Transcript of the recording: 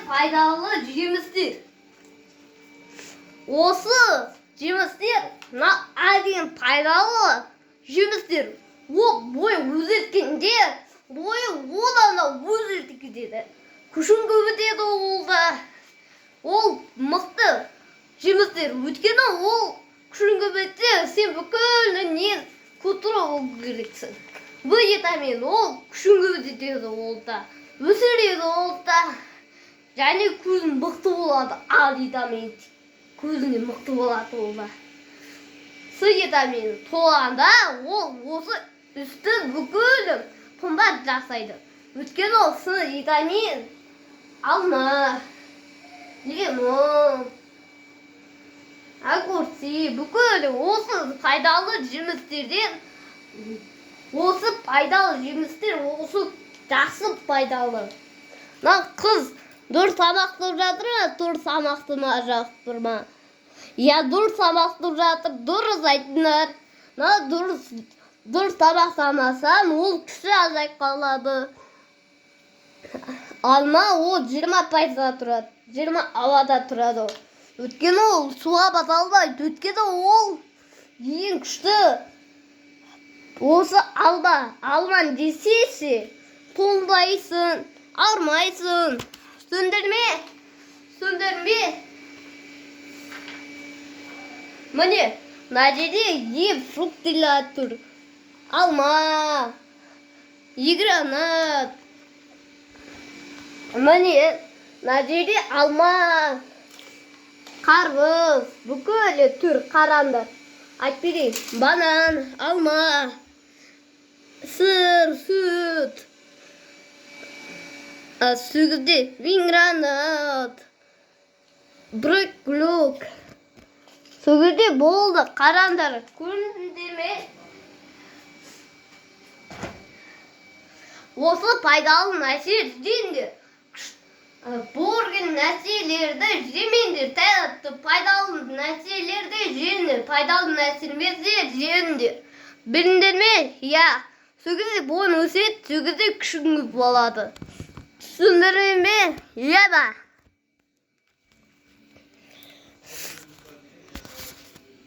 пайдалы жемістер. Осы жемістер әден пайдалы жемістер. Ол бойы өзерткенде, бойы одан да өзертіп кетеді. Күшін көбейтеді олда. Ол мықты жемістер. Өйткені ол күшін көбейтсе, сен бүкіл не көтіру керексің. Бұл витамин ол күшін көбейтеді олда. Өсіреді олда. Және көзің мықты болады. А витамин көзіңе мықты болады олда. С витамин толғанда ол осы үсті бүкіл қымбат жасайды. Өйткені ол С витамин алма, лимон, огурцы, бүкіл осы пайдалы жемістерден, осы пайдалы жемістер, осы жақсы пайдалы. Қыз дұрыс тамақ тұрып жатыр ма, дұрыс тамақ жатыр ма? Я дұрыс тамақ тұрып жатыр, дұрыс айтыңдар. Дұрыс тамақтамасам, ол кісі азайып қалады. Алма ол 20% тұрады, 20 ауада тұрады. Өйткені ол суға баталмайды, өйткені ол ең күшті. Осы алман жесейші, тоңбайсың, ауырмайсың. Сөндірме. Міне, мына жерде ем фруктылар тұр. Алма, гранат. Міне, мына жерде алма, қарбыз, бүкіл түр қараңдар. Айтып берейін. Банан, алма, сыр, сүт. Сүгізде гранат, брокколи. Сүгізде болды, қараңдар. Көрдіңдер ме? Осы пайдалы нәрсе жеңдер. Борген нәрселерді жемеңдер. Пайдалы нәрселерді жеңдер. Пайдалы нәрселерді жеңдер. Біліңдер ме? Я. Сүгізде бойын өсет, сүгізде күшіңіз болады. Түсіндірме? Я ба.